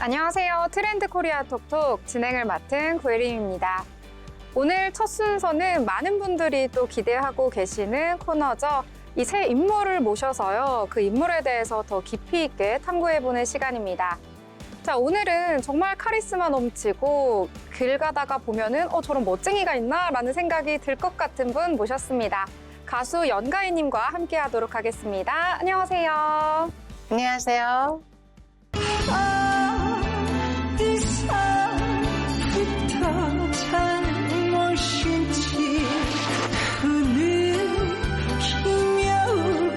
안녕하세요. 트렌드 코리아 톡톡 진행을 맡은 구혜림입니다. 오늘 첫 순서는 많은 분들이 또 기대하고 계시는 코너죠. 이 새 인물을 모셔서요. 그 인물에 대해서 더 깊이 있게 탐구해보는 시간입니다. 자, 오늘은 정말 카리스마 넘치고 길 가다가 보면은 저런 멋쟁이가 있나? 라는 생각이 들 것 같은 분 모셨습니다. 가수 연가인님과 함께 하도록 하겠습니다. 안녕하세요. 안녕하세요. 어디서부터 잘못인지 흐느끼며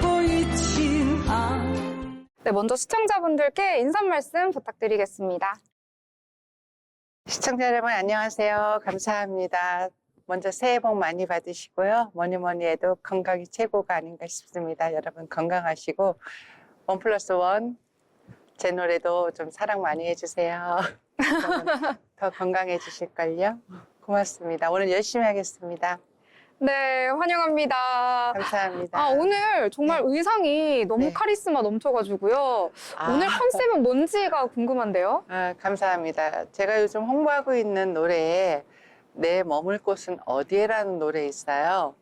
보이진 않. 네, 먼저 시청자분들께 인사 말씀 부탁드리겠습니다. 시청자 여러분 안녕하세요. 감사합니다. 먼저 새해 복 많이 받으시고요. 뭐니 해도 건강이 최고가 아닌가 싶습니다. 여러분 건강하시고 1+1 제 노래도 좀 사랑 많이 해주세요. 더 건강해지실걸요. 고맙습니다. 오늘 열심히 하겠습니다. 네, 환영합니다. 감사합니다. 오늘 정말 의상이 너무 네. 카리스마 넘쳐가지고요. 오늘 컨셉은 뭔지가 궁금한데요. 감사합니다. 제가 요즘 홍보하고 있는 노래에 내 머물 곳은 어디에라는 노래 있어요.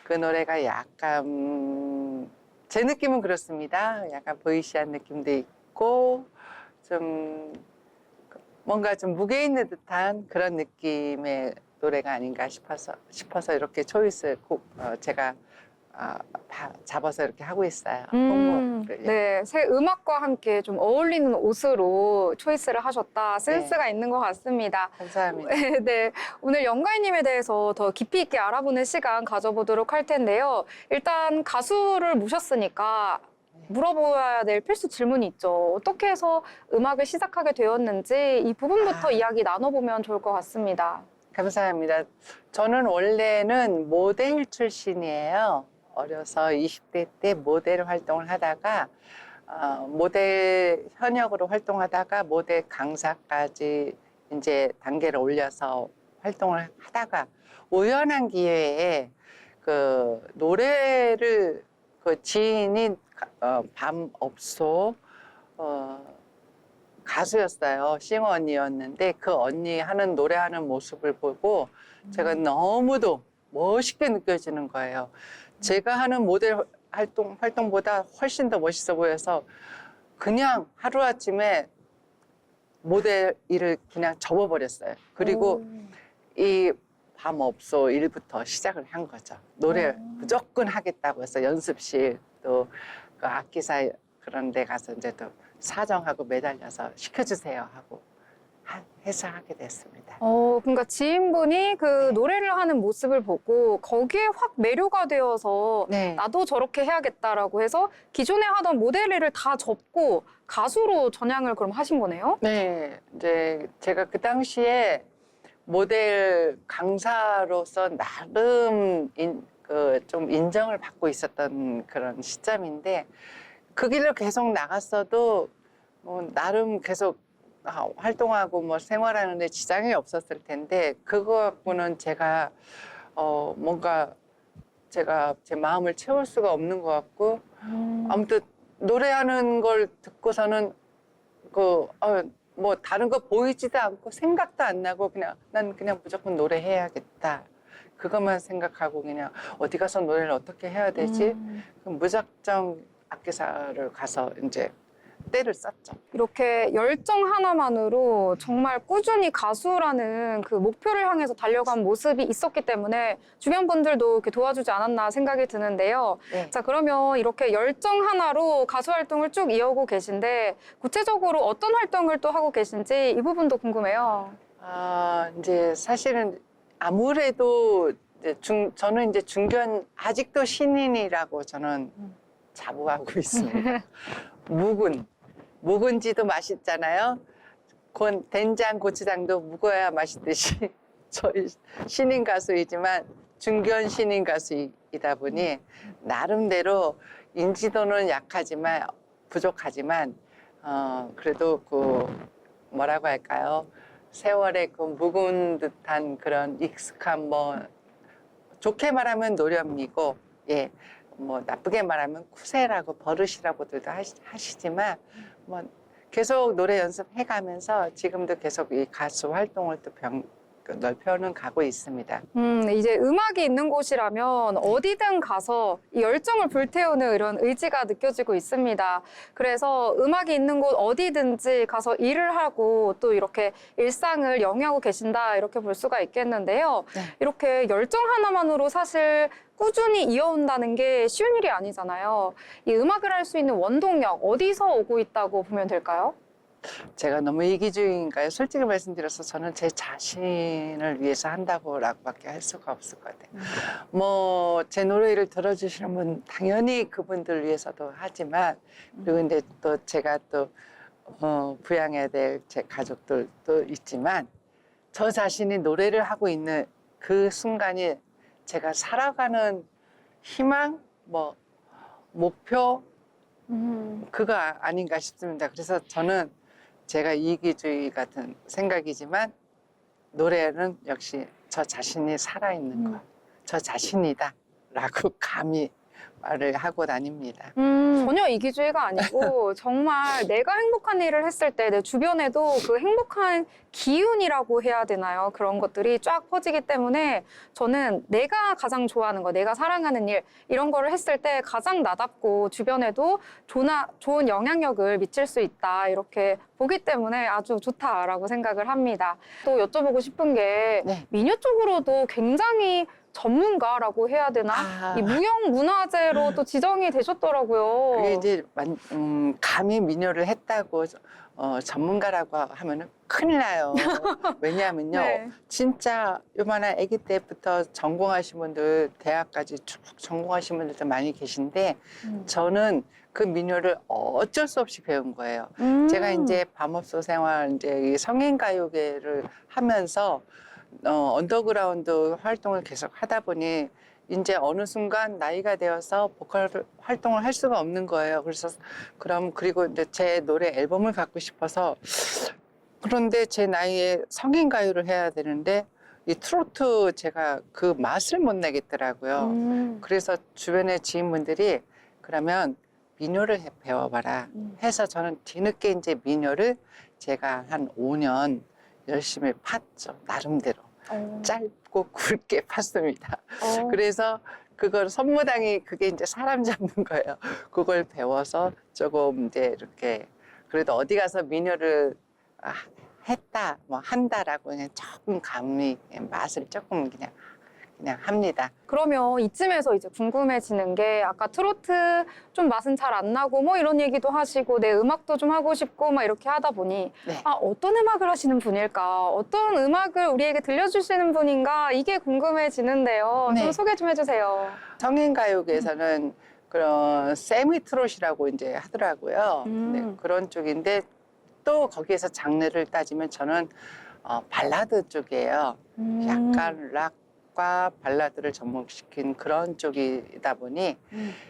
그 노래가 약간 제 느낌은 그렇습니다. 약간 보이시한 느낌도 있고 좀 뭔가 좀 무게 있는 듯한 그런 느낌의 노래가 아닌가 싶어서 이렇게 초이스 제가 잡아서 이렇게 하고 있어요. 홍보를. 네, 새 음악과 함께 좀 어울리는 옷으로 초이스를 하셨다. 센스가 있는 것 같습니다. 감사합니다. 네, 오늘 연가인님에 대해서 더 깊이 있게 알아보는 시간 가져보도록 할 텐데요. 일단 가수를 모셨으니까 물어보아야 될 필수 질문이 있죠. 어떻게 해서 음악을 시작하게 되었는지 이 부분부터 이야기 나눠보면 좋을 것 같습니다. 감사합니다. 저는 원래는 모델 출신이에요. 어려서 20대 때 모델 활동을 하다가 모델 현역으로 활동하다가 모델 강사까지 이제 단계를 올려서 활동을 하다가 우연한 기회에 그 노래를 그 지인이 밤업소 가수였어요. 싱어 언니였는데 그 언니 하는 노래하는 모습을 보고 제가 너무도 멋있게 느껴지는 거예요. 제가 하는 모델 활동보다 훨씬 더 멋있어 보여서 그냥 하루아침에 모델 일을 그냥 접어버렸어요. 그리고 이 밤업소 일부터 시작을 한 거죠. 노래 무조건 하겠다고 해서 연습실 또 그 악기사 그런 데 가서 이제 또 사정하고 매달려서 시켜주세요 하고 해서 하게 됐습니다. 그러니까 지인분이 그 노래를 하는 모습을 보고 거기에 확 매료가 되어서 네. 나도 저렇게 해야겠다라고 해서 기존에 하던 모델 일을 다 접고 가수로 전향을 그럼 하신 거네요? 네, 이제 제가 그 당시에 모델 강사로서 나름 좀 인정을 받고 있었던 그런 시점인데 그 길로 계속 나갔어도 뭐 나름 계속 활동하고 뭐 생활하는데 지장이 없었을 텐데 그거 갖고는 제가 뭔가 제가 제 마음을 채울 수가 없는 것 같고 아무튼 노래하는 걸 듣고서는 뭐 다른 거 보이지도 않고 생각도 안 나고 난 그냥 무조건 노래해야겠다. 그것만 생각하고 그냥 어디 가서 노래를 어떻게 해야 되지? 그럼 무작정 악기사를 가서 이제 때를 썼죠. 이렇게 열정 하나만으로 정말 꾸준히 가수라는 그 목표를 향해서 달려간 모습이 있었기 때문에 주변 분들도 이렇게 도와주지 않았나 생각이 드는데요. 네. 자, 그러면 이렇게 열정 하나로 가수 활동을 쭉 이어오고 계신데 구체적으로 어떤 활동을 또 하고 계신지 이 부분도 궁금해요. 이제 사실은 아무래도 이제 저는 이제 아직도 신인이라고 저는 자부하고 있습니다. 묵은지도 맛있잖아요. 된장, 고추장도 묵어야 맛있듯이 저희 신인 가수이지만 중견 신인 가수이다 보니 나름대로 인지도는 약하지만 부족하지만 그래도 뭐라고 할까요? 세월의 그 묵은 듯한 그런 익숙한 좋게 말하면 노련미고 뭐 나쁘게 말하면 쿠세라고 버릇이라고들도 하시지만 뭐 계속 노래 연습해가면서 지금도 계속 이 가수 활동을 또 넓혀는 가고 있습니다. 이제 음악이 있는 곳이라면 어디든 가서 이 열정을 불태우는 이런 의지가 느껴지고 있습니다. 그래서 음악이 있는 곳 어디든지 가서 일을 하고 또 이렇게 일상을 영위하고 계신다 이렇게 볼 수가 있겠는데요. 네. 이렇게 열정 하나만으로 사실 꾸준히 이어온다는 게 쉬운 일이 아니잖아요. 이 음악을 할 수 있는 원동력 어디서 오고 있다고 보면 될까요? 제가 너무 이기주의인가요? 솔직히 말씀드려서 저는 제 자신을 위해서 한다고라고밖에 할 수가 없을 것 같아요. 뭐 제 노래를 들어주시는 분 당연히 그분들 위해서도 하지만 그리고 근데 또 제가 또 부양해야 될 제 가족들도 있지만 저 자신이 노래를 하고 있는 그 순간이 제가 살아가는 희망, 뭐 목표 그거 아닌가 싶습니다. 그래서 저는 제가 이기주의 같은 생각이지만 노래는 역시 저 자신이 살아있는 것, 저 자신이다 라고 감히 말을 하고 다닙니다. 전혀 이기주의가 아니고 정말 내가 행복한 일을 했을 때 내 주변에도 그 행복한 기운이라고 해야 되나요? 그런 것들이 쫙 퍼지기 때문에 저는 내가 가장 좋아하는 거, 내가 사랑하는 일 이런 거를 했을 때 가장 나답고 주변에도 좋은 영향력을 미칠 수 있다 이렇게 보기 때문에 아주 좋다라고 생각을 합니다. 또 여쭤보고 싶은 게 네. 미녀 쪽으로도 굉장히 전문가라고 해야 되나? 아. 이 무형문화재로 또 지정이 되셨더라고요. 그게 이제 감히 민요를 했다고 전문가라고 하면은 큰일 나요. 왜냐하면요, 네. 진짜 요만한 아기 때부터 전공하신 분들, 대학까지 쭉 전공하신 분들도 많이 계신데 저는 그 민요를 어쩔 수 없이 배운 거예요. 제가 이제 밤업소 생활, 이제 이 성인가요계를 하면서 언더그라운드 활동을 계속 하다 보니 이제 어느 순간 나이가 되어서 보컬 활동을 할 수가 없는 거예요. 그래서 그리고 이제 제 노래 앨범을 갖고 싶어서 그런데 제 나이에 성인 가요를 해야 되는데 이 트로트 제가 그 맛을 못 내겠더라고요. 그래서 주변의 지인분들이 그러면 민요를 배워봐라 해서 저는 뒤늦게 이제 민요를 제가 한 5년 열심히 팠죠. 나름대로. 짧고 굵게 팠습니다. 그래서 그걸 선무당이 그게 이제 사람 잡는 거예요. 그걸 배워서 조금 이제 이렇게 그래도 어디 가서 민요를 했다, 뭐 한다라고 그냥 조금 감이 맛을 조금 그냥 합니다. 그러면 이쯤에서 이제 궁금해지는 게 아까 트로트 좀 맛은 잘 안 나고 뭐 이런 얘기도 하시고 내 음악도 좀 하고 싶고 막 이렇게 하다 보니 네. 어떤 음악을 하시는 분일까? 어떤 음악을 우리에게 들려주시는 분인가? 이게 궁금해지는데요. 네. 좀 소개 좀 해주세요. 성인가요계에서는 그런 세미트롯이라고 이제 하더라고요. 음. 네, 그런 쪽인데 또 거기에서 장르를 따지면 저는 발라드 쪽이에요. 약간 락과 발라드를 접목시킨 그런 쪽이다 보니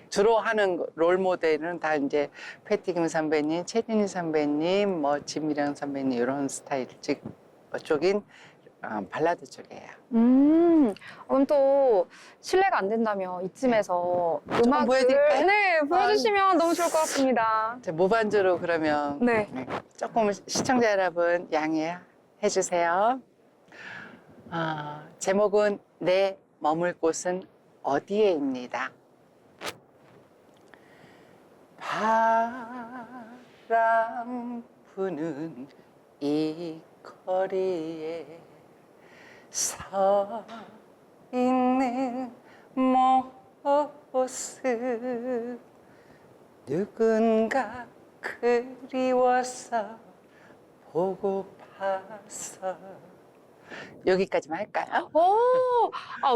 주로 하는 롤 모델은 다 이제 패티김 선배님, 최진희 선배님, 뭐 진미령 선배님 이런 스타일 쪽인 발라드 쪽이에요. 그럼 또 실례가 안 된다면 이쯤에서 음악을 보여드릴까요? 네, 보여주시면 너무 좋을 것 같습니다. 제 무반주로 그러면 네. 조금 시청자 여러분 양해해 주세요. 제목은 내 머물 곳은 어디에입니다. 바람 부는 이 거리에 서 있는 모습 누군가 그리워서 보고파서 여기까지만 할까요?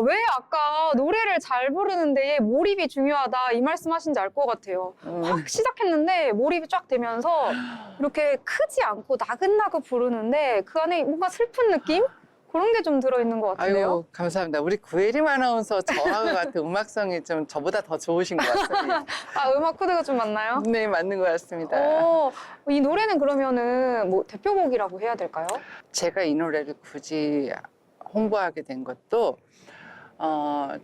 왜 아까 노래를 잘 부르는데 몰입이 중요하다 이 말씀하신지 알 것 같아요. 확 시작했는데 몰입이 쫙 되면서 이렇게 크지 않고 나긋나긋 부르는데 그 안에 뭔가 슬픈 느낌? 그런 게 좀 들어있는 것 같은데요. 아유, 감사합니다. 우리 구혜림 아나운서 저하고 같은 음악성이 좀 저보다 더 좋으신 것 같습니다. 음악 코드가 좀 맞나요? 네, 맞는 것 같습니다. 이 노래는 그러면은 뭐 대표곡이라고 해야 될까요? 제가 이 노래를 굳이 홍보하게 된 것도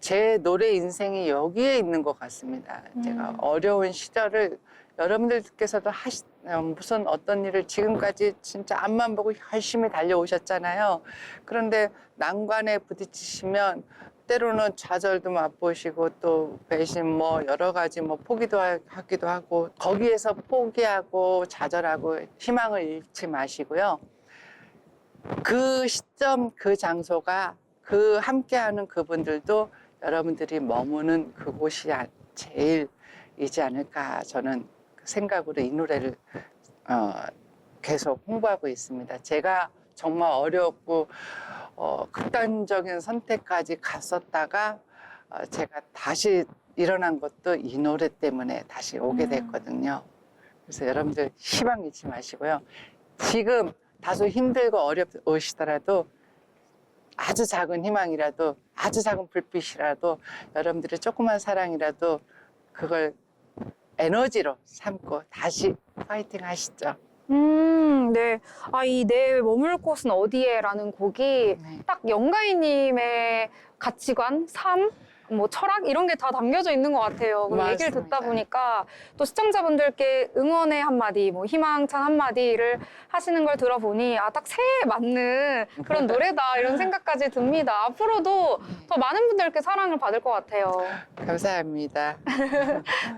제 노래 인생이 여기에 있는 것 같습니다. 제가 어려운 시절을 여러분들께서도 무슨 어떤 일을 지금까지 진짜 앞만 보고 열심히 달려오셨잖아요. 그런데 난관에 부딪히시면 때로는 좌절도 맛보시고 또 배신 뭐 여러 가지 뭐 포기도 하기도 하고 거기에서 포기하고 좌절하고 희망을 잃지 마시고요. 그 시점 그 장소가 그 함께하는 그분들도 여러분들이 머무는 그곳이 제일이지 않을까 저는 생각으로 이 노래를 계속 홍보하고 있습니다. 제가 정말 어렵고 극단적인 선택까지 갔었다가 제가 다시 일어난 것도 이 노래 때문에 다시 오게 됐거든요. 그래서 여러분들 희망 잃지 마시고요. 지금 다소 힘들고 어려우시더라도 아주 작은 희망이라도 아주 작은 불빛이라도 여러분들의 조그만 사랑이라도 그걸 에너지로 삼고 다시 파이팅 하시죠. 네. 이 내 머물 곳은 어디에라는 곡이 네. 딱 영가인님의 가치관, 삶, 뭐 철학 이런 게 다 담겨져 있는 것 같아요. 그리고 얘기를 맞습니다. 듣다 보니까 또 시청자분들께 응원의 한마디, 뭐 희망찬 한마디를 하시는 걸 들어보니 딱 새해에 맞는 그런 노래다 이런 생각까지 듭니다. 앞으로도 더 많은 분들께 사랑을 받을 것 같아요. 감사합니다.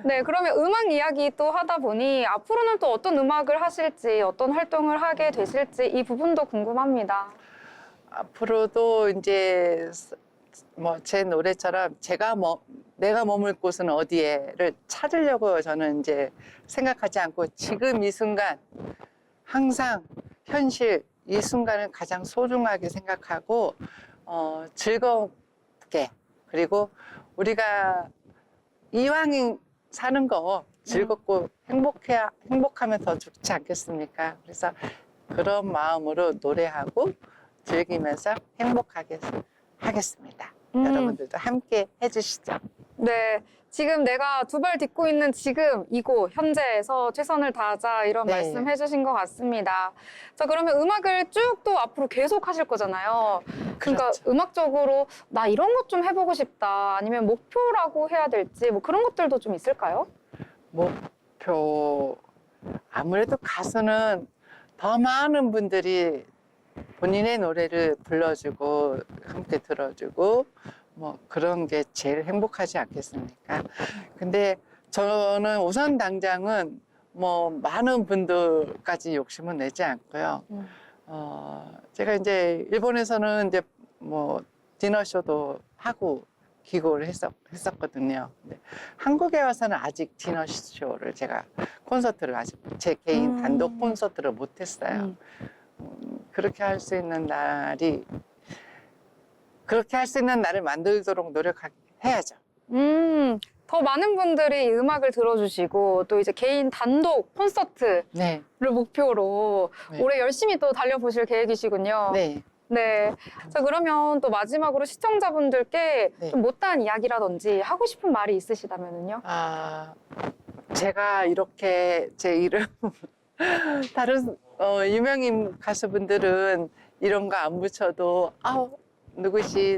네, 그러면 음악 이야기 또 하다 보니 앞으로는 또 어떤 음악을 하실지, 어떤 활동을 하게 되실지 이 부분도 궁금합니다. 앞으로도 이제 뭐 제 노래처럼 내가 머물 곳은 어디에를 찾으려고 저는 이제 생각하지 않고 지금 이 순간 항상 현실 이 순간을 가장 소중하게 생각하고 즐겁게 그리고 우리가 이왕 사는 거 즐겁고 행복하면 더 좋지 않겠습니까? 그래서 그런 마음으로 노래하고 즐기면서 행복하게 하겠습니다. 여러분들도 함께 해주시죠. 네, 지금 내가 두 발 딛고 있는 지금 이곳 현재에서 최선을 다하자 이런 네. 말씀 해주신 것 같습니다. 자, 그러면 음악을 쭉 또 앞으로 계속 하실 거잖아요. 그러니까 그렇죠. 음악적으로 나 이런 것 좀 해보고 싶다 아니면 목표라고 해야 될지 뭐 그런 것들도 좀 있을까요? 목표 아무래도 가수는 더 많은 분들이 본인의 노래를 불러주고 함께 들어주고 뭐 그런 게 제일 행복하지 않겠습니까? 근데 저는 우선 당장은 뭐 많은 분들까지 욕심은 내지 않고요. 제가 이제 일본에서는 이제 뭐 디너쇼도 하고 기고를 했었거든요. 근데 한국에 와서는 아직 디너쇼를 제가 콘서트를 아직 제 개인 단독 콘서트를 못했어요. 그렇게 할 수 있는 날을 만들도록 노력해야죠. 더 많은 분들이 이 음악을 들어주시고 또 이제 개인 단독 콘서트를 네. 목표로 네. 올해 열심히 또 달려보실 계획이시군요. 네. 네. 자, 그러면 또 마지막으로 시청자분들께 네. 좀 못다한 이야기라든지 하고 싶은 말이 있으시다면요? 제가 이렇게 제 이름 다른 유명인 가수분들은 이런 거 안 붙여도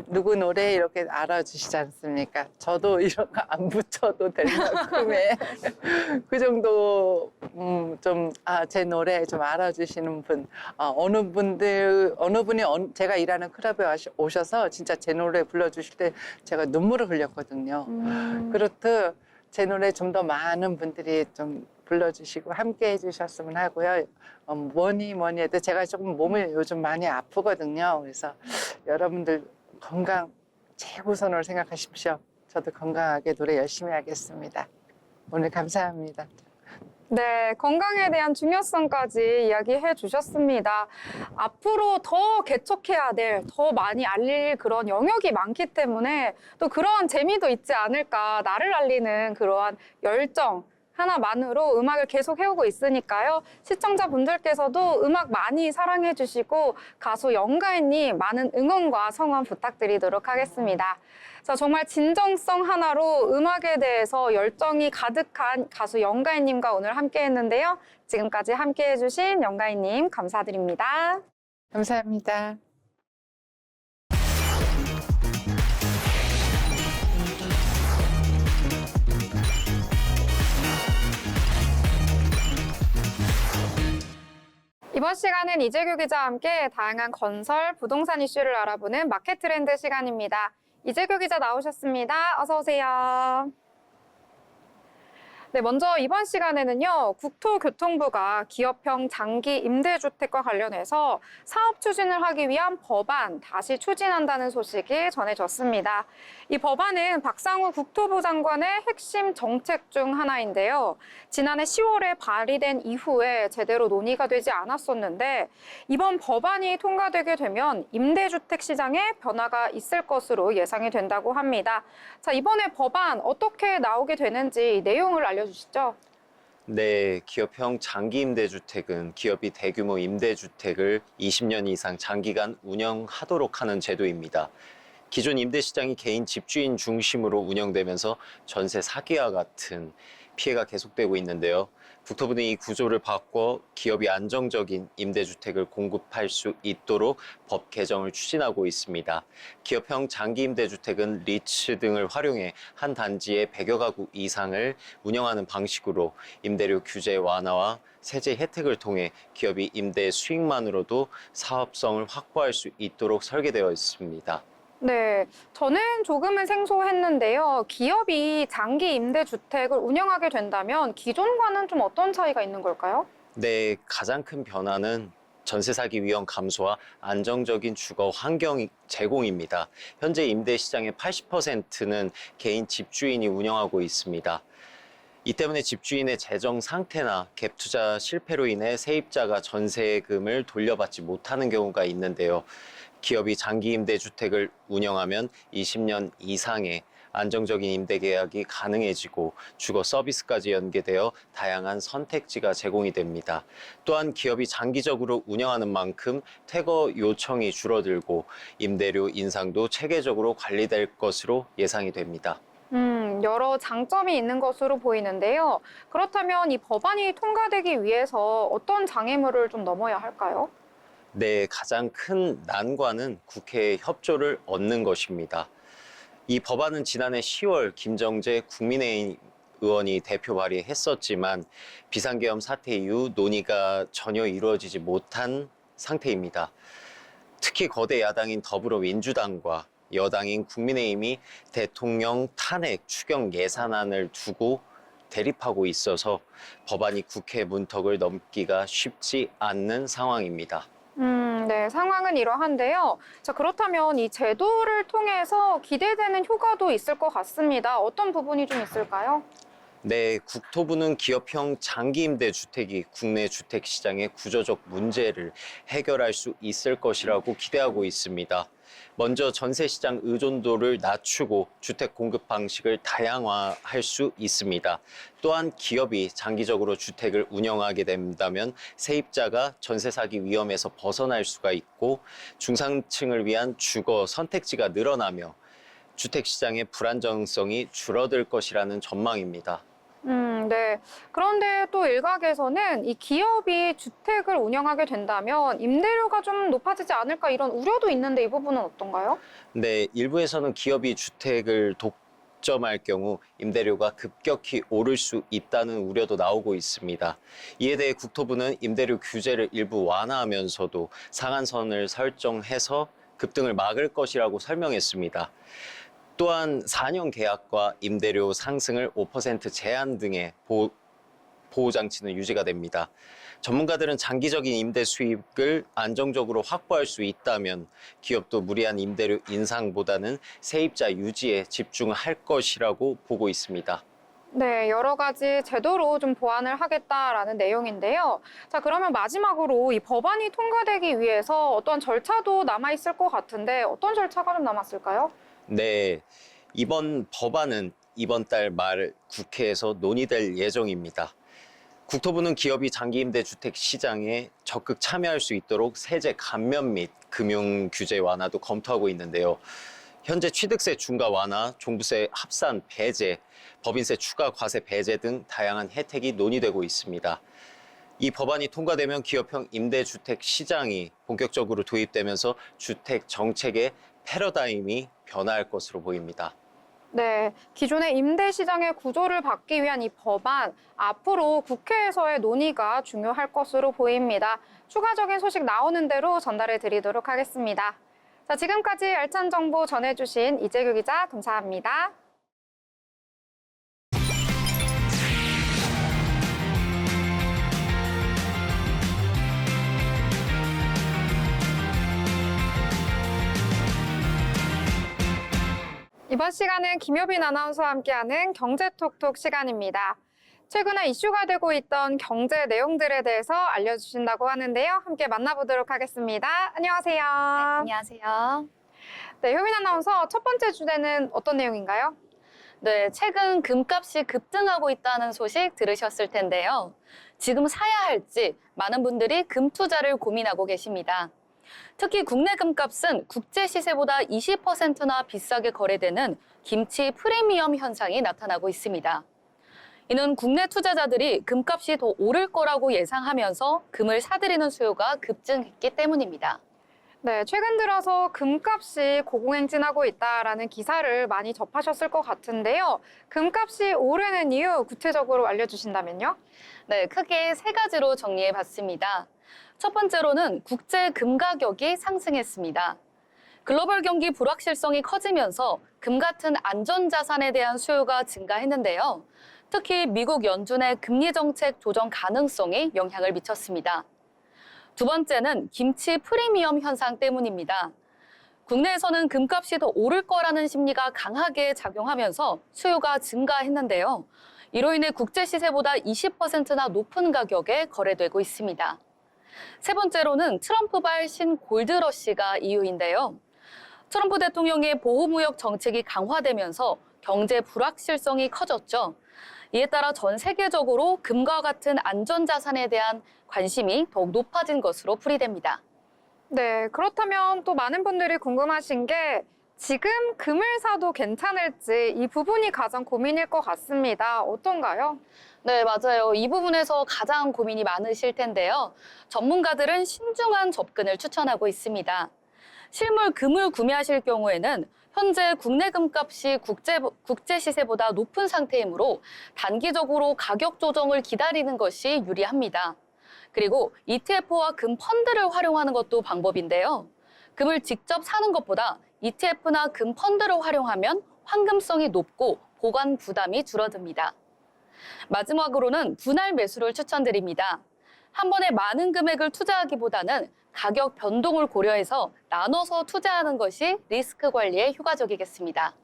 누구 노래 이렇게 알아주시지 않습니까? 저도 이런 거 안 붙여도 될 만큼의 그 정도 제 노래 좀 알아주시는 분 어느 분이 제가 일하는 클럽에 오셔서 진짜 제 노래 불러주실 때 제가 눈물을 흘렸거든요. 그렇듯 제 노래 좀 더 많은 분들이 좀 불러주시고 함께 해주셨으면 하고요. 뭐니 해도 제가 조금 몸이 요즘 많이 아프거든요. 그래서 여러분들 건강 최우선으로 생각하십시오. 저도 건강하게 노래 열심히 하겠습니다. 오늘 감사합니다. 네, 건강에 대한 중요성까지 이야기해 주셨습니다. 앞으로 더 개척해야 될, 더 많이 알릴 그런 영역이 많기 때문에 또 그러한 재미도 있지 않을까, 나를 알리는 그러한 열정 하나만으로 음악을 계속 해오고 있으니까요. 시청자분들께서도 음악 많이 사랑해 주시고 가수 영가인님 많은 응원과 성원 부탁드리도록 하겠습니다. 자, 정말 진정성 하나로 음악에 대해서 열정이 가득한 가수 영가인님과 오늘 함께 했는데요. 지금까지 함께 해주신 영가인님 감사드립니다. 감사합니다. 이번 시간은 이재규 기자와 함께 다양한 건설, 부동산 이슈를 알아보는 마켓 트렌드 시간입니다. 이재규 기자 나오셨습니다. 어서 오세요. 네, 먼저 이번 시간에는요, 국토교통부가 기업형 장기 임대주택과 관련해서 사업 추진을 하기 위한 법안 다시 추진한다는 소식이 전해졌습니다. 이 법안은 박상우 국토부 장관의 핵심 정책 중 하나인데요. 지난해 10월에 발의된 이후에 제대로 논의가 되지 않았었는데 이번 법안이 통과되게 되면 임대주택 시장에 변화가 있을 것으로 예상이 된다고 합니다. 자, 이번에 법안 어떻게 나오게 되는지 내용을 알려주시죠. 네, 기업형 장기 임대주택은 기업이 대규모 임대주택을 20년 이상 장기간 운영하도록 하는 제도입니다. 기존 임대시장이 개인 집주인 중심으로 운영되면서 전세 사기와 같은 피해가 계속되고 있는데요. 국토부는 이 구조를 바꿔 기업이 안정적인 임대주택을 공급할 수 있도록 법 개정을 추진하고 있습니다. 기업형 장기 임대주택은 리츠 등을 활용해 한 단지에 100여 가구 이상을 운영하는 방식으로 임대료 규제 완화와 세제 혜택을 통해 기업이 임대 수익만으로도 사업성을 확보할 수 있도록 설계되어 있습니다. 네, 저는 조금은 생소했는데요. 기업이 장기 임대주택을 운영하게 된다면 기존과는 좀 어떤 차이가 있는 걸까요? 네, 가장 큰 변화는 전세 사기 위험 감소와 안정적인 주거 환경 제공입니다. 현재 임대 시장의 80%는 개인 집주인이 운영하고 있습니다. 이 때문에 집주인의 재정 상태나 갭 투자 실패로 인해 세입자가 전세금을 돌려받지 못하는 경우가 있는데요. 기업이 장기 임대 주택을 운영하면 20년 이상의 안정적인 임대 계약이 가능해지고 주거 서비스까지 연계되어 다양한 선택지가 제공이 됩니다. 또한 기업이 장기적으로 운영하는 만큼 퇴거 요청이 줄어들고 임대료 인상도 체계적으로 관리될 것으로 예상이 됩니다. 여러 장점이 있는 것으로 보이는데요. 그렇다면 이 법안이 통과되기 위해서 어떤 장애물을 좀 넘어야 할까요? 네, 가장 큰 난관은 국회의 협조를 얻는 것입니다. 이 법안은 지난해 10월 김정재 국민의힘 의원이 대표 발의했었지만 비상계엄 사태 이후 논의가 전혀 이루어지지 못한 상태입니다. 특히 거대 야당인 더불어민주당과 여당인 국민의힘이 대통령 탄핵 추경 예산안을 두고 대립하고 있어서 법안이 국회 문턱을 넘기가 쉽지 않는 상황입니다. 네, 상황은 이러한데요. 자, 그렇다면 이 제도를 통해서 기대되는 효과도 있을 것 같습니다. 어떤 부분이 좀 있을까요? 네, 국토부는 기업형 장기 임대 주택이 국내 주택 시장의 구조적 문제를 해결할 수 있을 것이라고 기대하고 있습니다. 먼저 전세 시장 의존도를 낮추고 주택 공급 방식을 다양화할 수 있습니다. 또한 기업이 장기적으로 주택을 운영하게 된다면 세입자가 전세 사기 위험에서 벗어날 수가 있고 중산층을 위한 주거 선택지가 늘어나며 주택 시장의 불안정성이 줄어들 것이라는 전망입니다. 네. 그런데 또 일각에서는 이 기업이 주택을 운영하게 된다면 임대료가 좀 높아지지 않을까 이런 우려도 있는데 이 부분은 어떤가요? 네, 일부에서는 기업이 주택을 독점할 경우 임대료가 급격히 오를 수 있다는 우려도 나오고 있습니다. 이에 대해 국토부는 임대료 규제를 일부 완화하면서도 상한선을 설정해서 급등을 막을 것이라고 설명했습니다. 또한 4년 계약과 임대료 상승을 5% 제한 등의 보호장치는 유지가 됩니다. 전문가들은 장기적인 임대 수익을 안정적으로 확보할 수 있다면 기업도 무리한 임대료 인상보다는 세입자 유지에 집중할 것이라고 보고 있습니다. 네, 여러 가지 제도로 좀 보완을 하겠다라는 내용인데요. 자, 그러면 마지막으로 이 법안이 통과되기 위해서 어떤 절차도 남아있을 것 같은데 어떤 절차가 좀 남았을까요? 네, 이번 법안은 이번 달 말 국회에서 논의될 예정입니다. 국토부는 기업이 장기 임대 주택 시장에 적극 참여할 수 있도록 세제 감면 및 금융 규제 완화도 검토하고 있는데요. 현재 취득세 중과 완화, 종부세 합산 배제, 법인세 추가 과세 배제 등 다양한 혜택이 논의되고 있습니다. 이 법안이 통과되면 기업형 임대주택 시장이 본격적으로 도입되면서 주택 정책의 패러다임이 변화할 것으로 보입니다. 네, 기존의 임대 시장의 구조를 바뀌기 위한 이 법안, 앞으로 국회에서의 논의가 중요할 것으로 보입니다. 추가적인 소식 나오는 대로 전달해 드리도록 하겠습니다. 자, 지금까지 알찬 정보 전해주신 이재규 기자 감사합니다. 이번 시간은 김효빈 아나운서와 함께하는 경제톡톡 시간입니다. 최근에 이슈가 되고 있던 경제 내용들에 대해서 알려주신다고 하는데요. 함께 만나보도록 하겠습니다. 안녕하세요. 안녕하세요. 네, 효빈 아나운서 첫 번째 주제는 어떤 내용인가요? 네, 최근 금값이 급등하고 있다는 소식 들으셨을 텐데요. 지금 사야 할지 많은 분들이 금 투자를 고민하고 계십니다. 특히 국내 금값은 국제 시세보다 20%나 비싸게 거래되는 김치 프리미엄 현상이 나타나고 있습니다. 이는 국내 투자자들이 금값이 더 오를 거라고 예상하면서 금을 사들이는 수요가 급증했기 때문입니다. 네, 최근 들어서 금값이 고공행진하고 있다라는 기사를 많이 접하셨을 것 같은데요. 금값이 오르는 이유 구체적으로 알려주신다면요? 네, 크게 세 가지로 정리해 봤습니다. 첫 번째로는 국제 금 가격이 상승했습니다. 글로벌 경기 불확실성이 커지면서 금 같은 안전자산에 대한 수요가 증가했는데요. 특히 미국 연준의 금리 정책 조정 가능성이 영향을 미쳤습니다. 두 번째는 김치 프리미엄 현상 때문입니다. 국내에서는 금값이 더 오를 거라는 심리가 강하게 작용하면서 수요가 증가했는데요. 이로 인해 국제 시세보다 20%나 높은 가격에 거래되고 있습니다. 세 번째로는 트럼프발 신골드러시가 이유인데요. 트럼프 대통령의 보호무역 정책이 강화되면서 경제 불확실성이 커졌죠. 이에 따라 전 세계적으로 금과 같은 안전자산에 대한 관심이 더욱 높아진 것으로 풀이됩니다. 네, 그렇다면 또 많은 분들이 궁금하신 게 지금 금을 사도 괜찮을지 이 부분이 가장 고민일 것 같습니다. 어떤가요? 네, 맞아요. 이 부분에서 가장 고민이 많으실 텐데요. 전문가들은 신중한 접근을 추천하고 있습니다. 실물 금을 구매하실 경우에는 현재 국내 금값이 국제 시세보다 높은 상태이므로 단기적으로 가격 조정을 기다리는 것이 유리합니다. 그리고 ETF와 금 펀드를 활용하는 것도 방법인데요. 금을 직접 사는 것보다 ETF나 금 펀드를 활용하면 환금성이 높고 보관 부담이 줄어듭니다. 마지막으로는 분할 매수를 추천드립니다. 한 번에 많은 금액을 투자하기보다는 가격 변동을 고려해서 나눠서 투자하는 것이 리스크 관리에 효과적이겠습니다.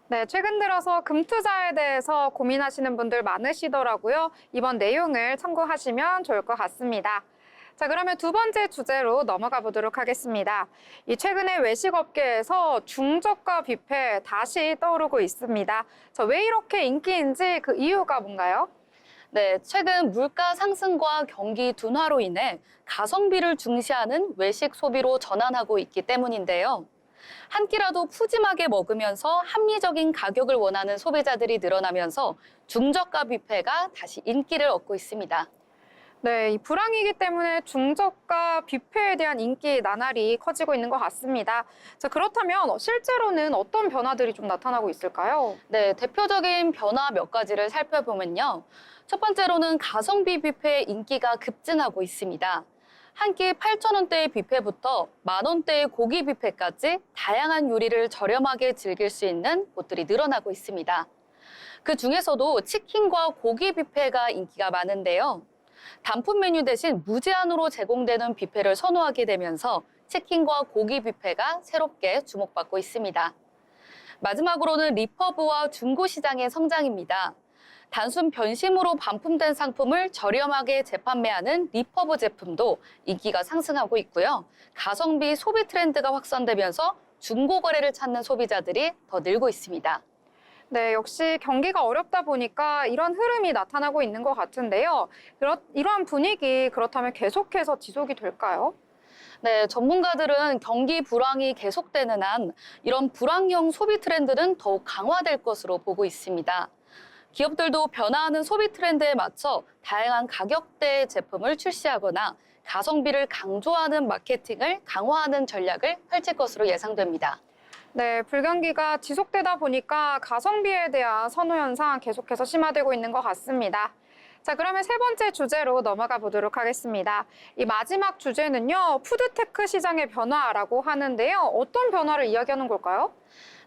네, 최근 들어서 금 투자에 대해서 고민하시는 분들 많으시더라고요. 이번 내용을 참고하시면 좋을 것 같습니다. 자, 그러면 두 번째 주제로 넘어가 보도록 하겠습니다. 이 최근에 외식업계에서 중저가 뷔페 다시 떠오르고 있습니다. 자, 왜 이렇게 인기인지 그 이유가 뭔가요? 네, 최근 물가 상승과 경기 둔화로 인해 가성비를 중시하는 외식 소비로 전환하고 있기 때문인데요. 한 끼라도 푸짐하게 먹으면서 합리적인 가격을 원하는 소비자들이 늘어나면서 중저가 뷔페가 다시 인기를 얻고 있습니다. 네, 이 불황이기 때문에 중저가 뷔페에 대한 인기 나날이 커지고 있는 것 같습니다. 자, 그렇다면 실제로는 어떤 변화들이 좀 나타나고 있을까요? 네, 대표적인 변화 몇 가지를 살펴보면요. 첫 번째로는 가성비 뷔페의 인기가 급증하고 있습니다. 한 끼 8,000원대의 뷔페부터 만원대의 고기 뷔페까지 다양한 요리를 저렴하게 즐길 수 있는 곳들이 늘어나고 있습니다. 그 중에서도 치킨과 고기 뷔페가 인기가 많은데요. 단품 메뉴 대신 무제한으로 제공되는 뷔페를 선호하게 되면서 치킨과 고기 뷔페가 새롭게 주목받고 있습니다. 마지막으로는 리퍼브와 중고시장의 성장입니다. 단순 변심으로 반품된 상품을 저렴하게 재판매하는 리퍼브 제품도 인기가 상승하고 있고요. 가성비 소비 트렌드가 확산되면서 중고 거래를 찾는 소비자들이 더 늘고 있습니다. 네, 역시 경기가 어렵다 보니까 이런 흐름이 나타나고 있는 것 같은데요. 이러한 분위기 그렇다면 계속해서 지속이 될까요? 네, 전문가들은 경기 불황이 계속되는 한 이런 불황형 소비 트렌드는 더욱 강화될 것으로 보고 있습니다. 기업들도 변화하는 소비 트렌드에 맞춰 다양한 가격대의 제품을 출시하거나 가성비를 강조하는 마케팅을 강화하는 전략을 펼칠 것으로 예상됩니다. 네, 불경기가 지속되다 보니까 가성비에 대한 선호 현상 계속해서 심화되고 있는 것 같습니다. 자, 그러면 세 번째 주제로 넘어가 보도록 하겠습니다. 이 마지막 주제는요, 푸드테크 시장의 변화라고 하는데요. 어떤 변화를 이야기하는 걸까요?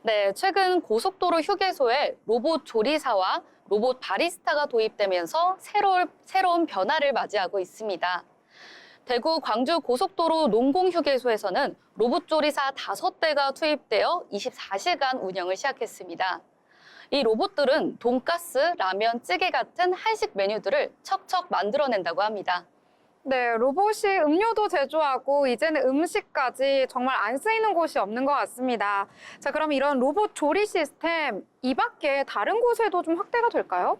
네, 최근 고속도로 휴게소에 로봇 조리사와 로봇 바리스타가 도입되면서 새로운 변화를 맞이하고 있습니다. 대구 광주 고속도로 농공휴게소에서는 로봇 조리사 5대가 투입되어 24시간 운영을 시작했습니다. 이 로봇들은 돈가스, 라면, 찌개 같은 한식 메뉴들을 척척 만들어낸다고 합니다. 네, 로봇이 음료도 제조하고 이제는 음식까지 정말 안 쓰이는 곳이 없는 것 같습니다. 자, 그럼 이런 로봇 조리 시스템 이 밖에 다른 곳에도 좀 확대가 될까요?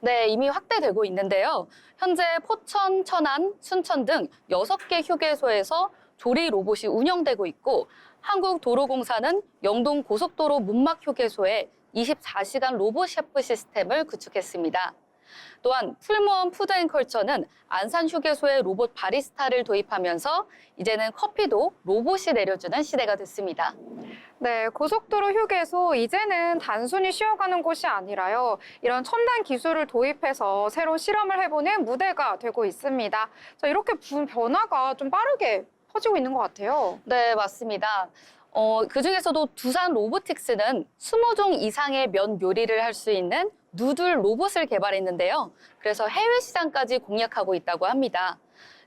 네, 이미 확대되고 있는데요. 현재 포천, 천안, 순천 등 6개 휴게소에서 조리 로봇이 운영되고 있고 한국도로공사는 영동 고속도로 문막 휴게소에 24시간 로봇 셰프 시스템을 구축했습니다. 또한 풀무원 푸드앤컬처는 안산 휴게소에 로봇 바리스타를 도입하면서 이제는 커피도 로봇이 내려주는 시대가 됐습니다. 네, 고속도로 휴게소 이제는 단순히 쉬어가는 곳이 아니라요. 이런 첨단 기술을 도입해서 새로운 실험을 해보는 무대가 되고 있습니다. 자, 이렇게 변화가 좀 빠르게 퍼지고 있는 것 같아요. 네, 맞습니다. 그중에서도 두산 로보틱스는 20종 이상의 면 요리를 할 수 있는 누들 로봇을 개발했는데요. 그래서 해외 시장까지 공략하고 있다고 합니다.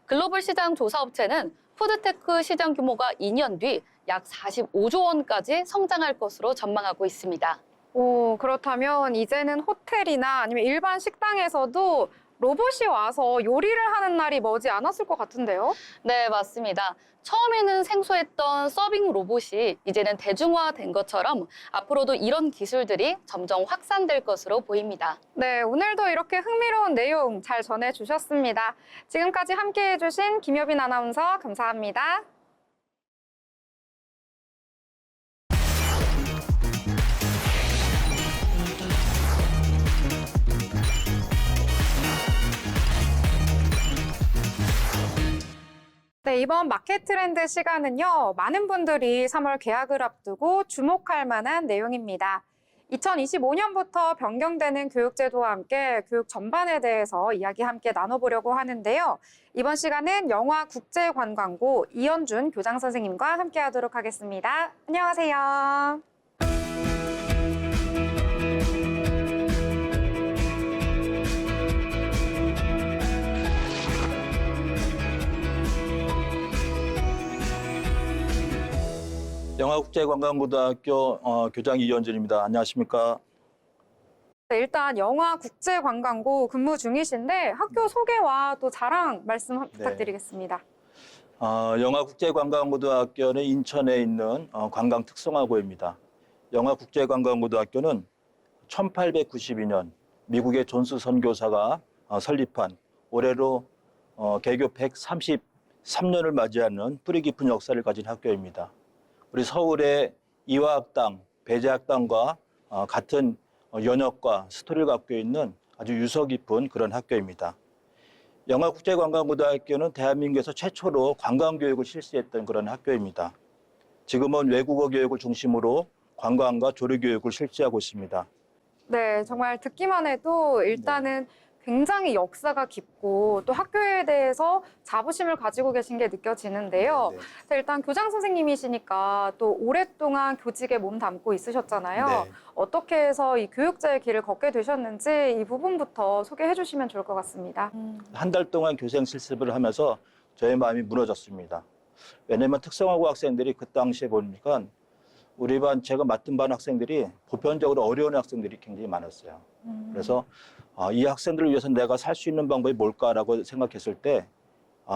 글로벌 시장 조사업체는 푸드테크 시장 규모가 2년 뒤 약 45조 원까지 성장할 것으로 전망하고 있습니다. 오, 그렇다면 이제는 호텔이나 아니면 일반 식당에서도 로봇이 와서 요리를 하는 날이 머지 않았을 것 같은데요? 네, 맞습니다. 처음에는 생소했던 서빙 로봇이 이제는 대중화된 것처럼 앞으로도 이런 기술들이 점점 확산될 것으로 보입니다. 네, 오늘도 이렇게 흥미로운 내용 잘 전해주셨습니다. 지금까지 함께해주신 김효빈 아나운서 감사합니다. 네, 이번 마켓 트렌드 시간은요, 많은 분들이 3월 개학을 앞두고 주목할 만한 내용입니다. 2025년부터 변경되는 교육제도와 함께 교육 전반에 대해서 이야기 함께 나눠보려고 하는데요. 이번 시간은 영화국제관광고 이현준 교장 선생님과 함께 하도록 하겠습니다. 안녕하세요. 영화국제관광고등학교 교장 이현준입니다. 안녕하십니까? 네, 일단 영화국제관광고 근무 중이신데 학교 소개와 또 자랑 말씀 부탁드리겠습니다. 영화국제관광고등학교는 인천에 있는 관광특성화고입니다. 영화국제관광고등학교는 1892년 미국의 존스 선교사가 설립한 올해로 개교 133년을 맞이하는 뿌리 깊은 역사를 가진 학교입니다. 우리 서울의 이화학당, 배재학당과 같은 연역과 스토리를 갖고 있는 아주 유서 깊은 그런 학교입니다. 영화국제관광고등학교는 대한민국에서 최초로 관광교육을 실시했던 그런 학교입니다. 지금은 외국어 교육을 중심으로 관광과 조리교육을 실시하고 있습니다. 네, 정말 듣기만 해도 일단은 굉장히 역사가 깊고 또 학교에 대해서 자부심을 가지고 계신 게 느껴지는데요. 네. 자, 일단 교장 선생님이시니까 또 오랫동안 교직에 몸 담고 있으셨잖아요. 네. 어떻게 해서 이 교육자의 길을 걷게 되셨는지 이 부분부터 소개해 주시면 좋을 것 같습니다. 한 달 동안 교생 실습을 하면서 저의 마음이 무너졌습니다. 왜냐하면 특성화고 학생들이 그 당시에 보니까 우리 반, 제가 맡은 반 학생들이 보편적으로 어려운 학생들이 굉장히 많았어요. 그래서 이 학생들을 위해서 내가 살 수 있는 방법이 뭘까라고 생각했을 때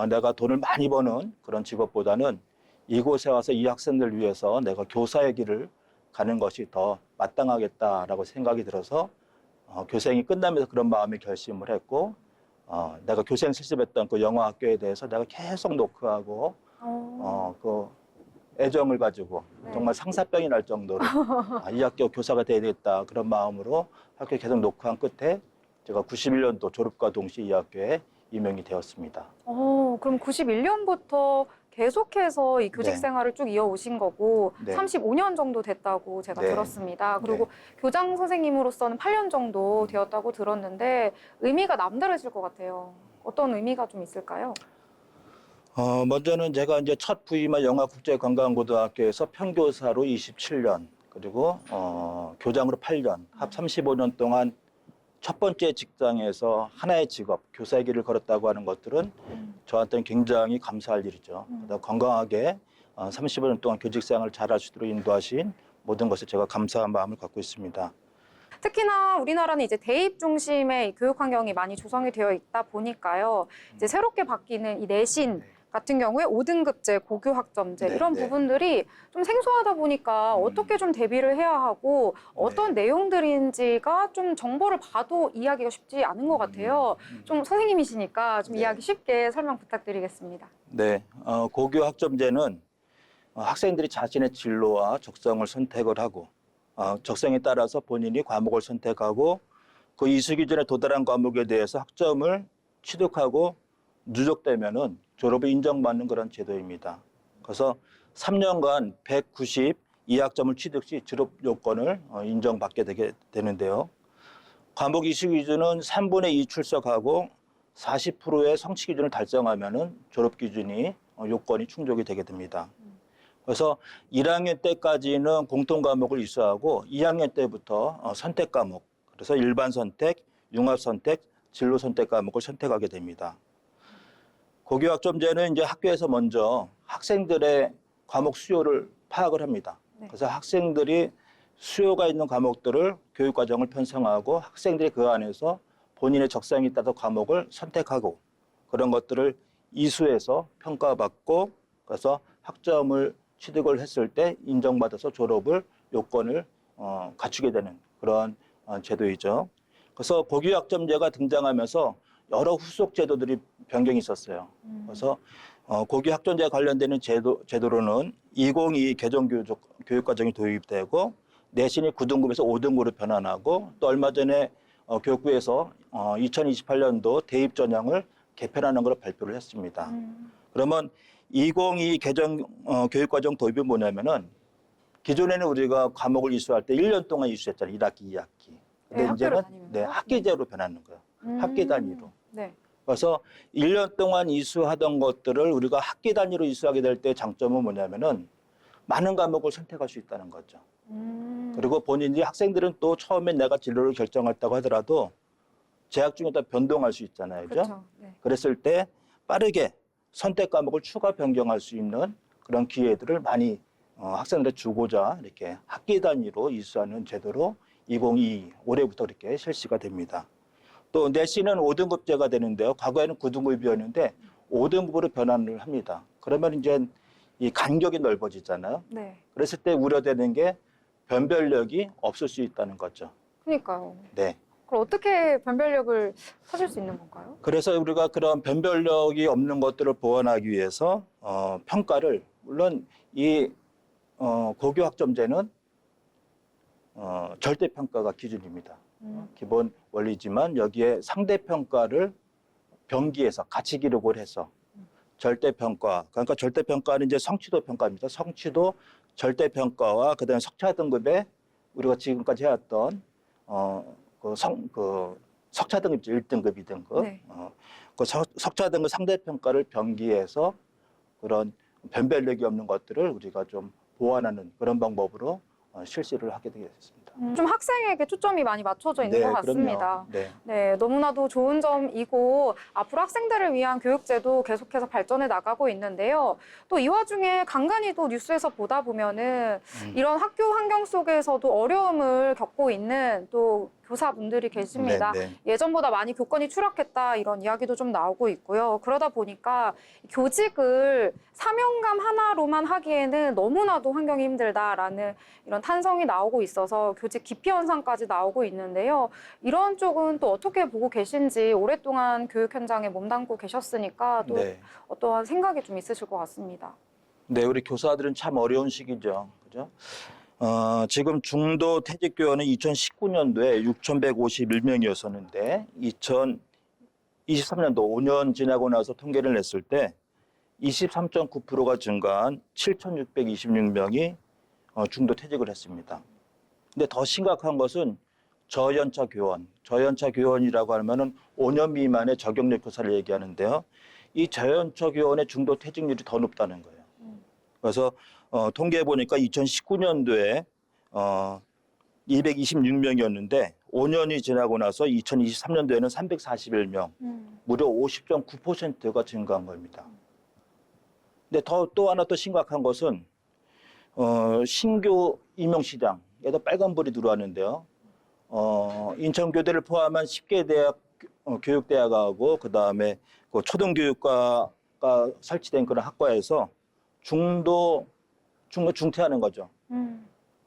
내가 돈을 많이 버는 그런 직업보다는 이곳에 와서 이 학생들을 위해서 내가 교사의 길을 가는 것이 더 마땅하겠다라고 생각이 들어서 교생이 끝나면서 그런 마음의 결심을 했고 내가 교생 실습했던 그 영어학교에 대해서 내가 계속 노크하고 그 애정을 가지고 정말 상사병이 날 정도로 이 학교 교사가 돼야 되겠다 그런 마음으로 학교에 계속 노크한 끝에 제가 91년도 졸업과 동시에 이 학교에 임용이 되었습니다. 그럼 91년부터 계속해서 이 교직 네. 생활을 쭉 이어오신 거고 네. 35년 정도 됐다고 제가 네. 들었습니다. 그리고 교장 선생님으로서는 8년 정도 되었다고 들었는데 의미가 남다르실 것 같아요. 어떤 의미가 좀 있을까요? 먼저는 제가 이제 첫 부임한 영화국제관광고등학교에서 평교사로 27년, 그리고 교장으로 8년, 합 35년 동안 첫 번째 직장에서 하나의 직업, 교사의 길을 걸었다고 하는 것들은 저한테는 굉장히 감사할 일이죠. 건강하게 35년 동안 교직생활을 잘할 수 있도록 인도하신 모든 것에 제가 감사한 마음을 갖고 있습니다. 특히나 우리나라는 이제 대입 중심의 이 교육 환경이 많이 조성이 되어 있다 보니까요. 이제 새롭게 바뀌는 이 내신 같은 경우에 5등급제, 고교학점제 네, 이런 네. 부분들이 좀 생소하다 보니까 어떻게 좀 대비를 해야 하고 어떤 내용들인지가 좀 정보를 봐도 이해하기가 쉽지 않은 것 같아요. 좀 선생님이시니까 좀 네. 이해하기 쉽게 설명 부탁드리겠습니다. 네, 고교학점제는 학생들이 자신의 진로와 적성을 선택을 하고 적성에 따라서 본인이 과목을 선택하고 그 이수 기준에 도달한 과목에 대해서 학점을 취득하고 누적되면은 졸업을 인정받는 그런 제도입니다. 그래서 3년간 192학점을 취득 시 졸업 요건을 인정받게 되는데요. 과목 이수 기준은 3분의 2 출석하고 40%의 성취 기준을 달성하면은 졸업 기준이 요건이 충족이 되게 됩니다. 그래서 1학년 때까지는 공통 과목을 이수하고 2학년 때부터 선택 과목, 그래서 일반 선택, 융합 선택, 진로 선택 과목을 선택하게 됩니다. 고교학점제는 이제 학교에서 먼저 학생들의 과목 수요를 파악을 합니다. 네. 그래서 학생들이 수요가 있는 과목들을 교육과정을 편성하고 학생들이 그 안에서 본인의 적성에 따라 과목을 선택하고 그런 것들을 이수해서 평가받고 그래서 학점을 취득을 했을 때 인정받아서 졸업을 요건을 갖추게 되는 그런 제도이죠. 그래서 고교학점제가 등장하면서 여러 후속 제도들이 변경이 있었어요. 그래서 고교학점제와 관련되는 제도로는 2022 개정교육과정이 도입되고 내신이 9등급에서 5등급으로 변환하고 또 얼마 전에 교육부에서 2028년도 대입 전형을 개편하는 걸 발표를 했습니다. 그러면 2022 개정 교육과정 도입이 뭐냐면은 기존에는 우리가 과목을 이수할 때 1년 동안 이수했잖아요. 1학기, 2학기. 근데 네, 이제는 학교를 다니면서? 학기제로 변하는 거예요. 학기 단위로. 네. 그래서 1년 동안 이수하던 것들을 우리가 학기 단위로 이수하게 될 때 장점은 뭐냐면은 많은 과목을 선택할 수 있다는 거죠. 그리고 본인이 학생들은 또 처음에 내가 진로를 결정했다고 하더라도 재학 중에 또 변동할 수 있잖아요. 그죠? 그렇죠. 네. 그랬을 때 빠르게 선택 과목을 추가 변경할 수 있는 그런 기회들을 많이 학생들에 주고자 이렇게 학기 단위로 이수하는 제도로 2022 올해부터 이렇게 실시가 됩니다. 또 내신은 5등급제가 되는데요. 과거에는 9등급이었는데 5등급으로 변환을 합니다. 그러면 이제 이 간격이 넓어지잖아요. 네. 그랬을 때 우려되는 게 변별력이 없을 수 있다는 거죠. 그러니까요. 네. 그럼 어떻게 변별력을 찾을 수 있는 건가요? 그래서 우리가 그런 변별력이 없는 것들을 보완하기 위해서 평가를 물론 이 고교학점제는 절대평가가 기준입니다. 기본 원리지만 여기에 상대평가를 병기해서 같이 기록을 해서 절대평가, 그러니까 절대평가는 이제 성취도 평가입니다. 성취도 절대평가와 그다음에 석차 등급에 우리가 지금까지 해왔던 석차 등급이죠. 1등급, 2등급. 네. 그 석차 등급 상대평가를 병기해서 그런 변별력이 없는 것들을 우리가 좀 보완하는 그런 방법으로 실시를 하게 되겠습니다. 좀 학생에게 초점이 많이 맞춰져 있는 것 같습니다. 그럼요. 네. 네, 너무나도 좋은 점이고 앞으로 학생들을 위한 교육제도 계속해서 발전해 나가고 있는데요. 또 이 와중에 간간히 또 뉴스에서 보다 보면은 이런 학교 환경 속에서도 어려움을 겪고 있는 또 교사분들이 계십니다. 네, 네. 예전보다 많이 교권이 추락했다 이런 이야기도 좀 나오고 있고요. 그러다 보니까 교직을 사명감 하나로만 하기에는 너무나도 환경이 힘들다라는 이런 탄성이 나오고 있어서 교직 기피 현상까지 나오고 있는데요. 이런 쪽은 또 어떻게 보고 계신지 오랫동안 교육 현장에 몸담고 계셨으니까 또 네. 어떠한 생각이 좀 있으실 것 같습니다. 네, 우리 교사들은 참 어려운 시기죠. 그죠? 지금 중도 퇴직 교원은 2019년도에 6,151명이었었는데 2023년도 5년 지나고 나서 통계를 냈을 때 23.9%가 증가한 7,626명이 중도 퇴직을 했습니다. 근데 더 심각한 것은 저연차 교원이라고 하면은 5년 미만의 저경력 교사를 얘기하는데요. 이 저연차 교원의 중도 퇴직률이 더 높다는 거예요. 그래서 통계해 보니까 2019년도에 226명이었는데 5년이 지나고 나서 2023년도에는 341명, 무려 50.9%가 증가한 겁니다. 근데 또 하나 또 심각한 것은 신규 임용 시장에도 빨간불이 들어왔는데요. 인천교대를 포함한 10개 대학 교육대학하고 그다음에 그 초등교육과가 설치된 그런 학과에서 중퇴하는 거죠.